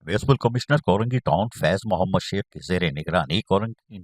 Municipal commissioner Korangi town Faiz Mohammad Sheikh के जेर निगरानी कोरंगी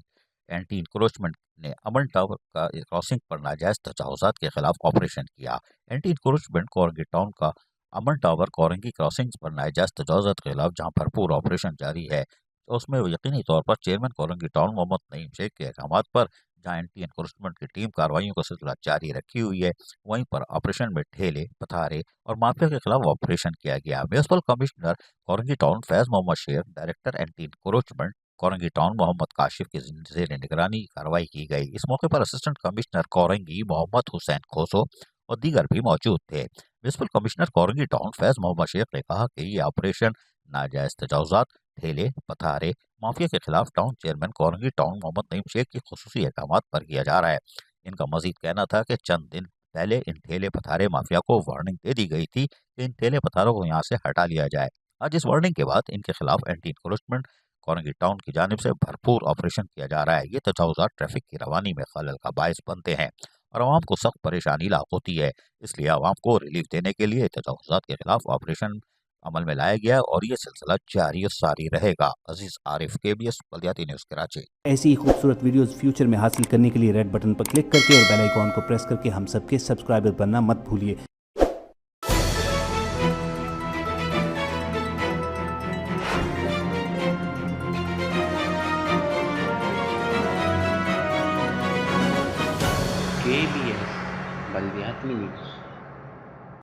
एंटी इंक्रोचमेंट ने अमन टावर का क्रॉसिंग पर नाजायज तजावजात के खिलाफ ऑपरेशन किया। एंटी इंक्रोचमेंट कोरंगी टाउन का अमन टावर कोरंगी क्रॉसिंग पर नाजायज तजावजात के खिलाफ जहां भरपूर ऑपरेशन जारी है, तो उसमें यकीनी तौर पर चेयरमैन कोरंगी टाउन मोहम्मद नईम शेख के अहकाम पर जहां एंटी इंक्रोचमेंट की टीम कार्रवाइयों का सिलसिला जारी रखी हुई है, वहीं पर ऑपरेशन में ठेले पथारे और माफिया के खिलाफ ऑपरेशन किया गया। Municipal commissioner Korangi town Faiz Mohammad Sheikh, director anti encroachment Korangi town Mohammad Kashif की जेर निगरानी कार्रवाई की गई। इस मौके पर असिस्टेंट कमिश्नर कोरंगी मोहम्मद हुसैन खोसो और दीगर भी मौजूद थे। Municipal commissioner Korangi town Faiz Mohammad Sheikh ने कहा कि ये ऑपरेशन नाजायज तजावजात, ठेले पथारे, माफिया के खिलाफ town chairman Korangi town Mohammad Naeem Sheikh की खुसूसी अहकाम पर किया जा रहा है। इनका मजीद कहना था कि चंद दिन पहले इन ठेले पथारे माफिया को वार्निंग दे दी गई थी कि इन ठेले पथारों को यहाँ से हटा लिया जाए। आज इस वार्निंग के बाद इनके खिलाफ एंटी इंक्रोचमेंट कोरंगी टाउन की जानिब से भरपूर ऑपरेशन किया जा रहा है। ये तजावुजात ट्रैफिक की रवानी में खलल का बायस बनते हैं और आवाम को सख्त परेशानी लाक होती है। इसलिए आवाम को रिलीफ देने के लिए तजावुजात के खिलाफ ऑपरेशन अमल में लाया गया और ये सिलसिला जारी और सारी रहेगा। अजीज आरिफ, KBS बल्दियाती न्यूज़ कराची। ऐसी ही खूबसूरत वीडियोस फ्यूचर में हासिल करने के लिए रेड बटन पर क्लिक करके और बेल आइकॉन को प्रेस करके हम सबके सब्सक्राइबर बनना मत भूलिए। KBS बल्दियाती न्यूज़।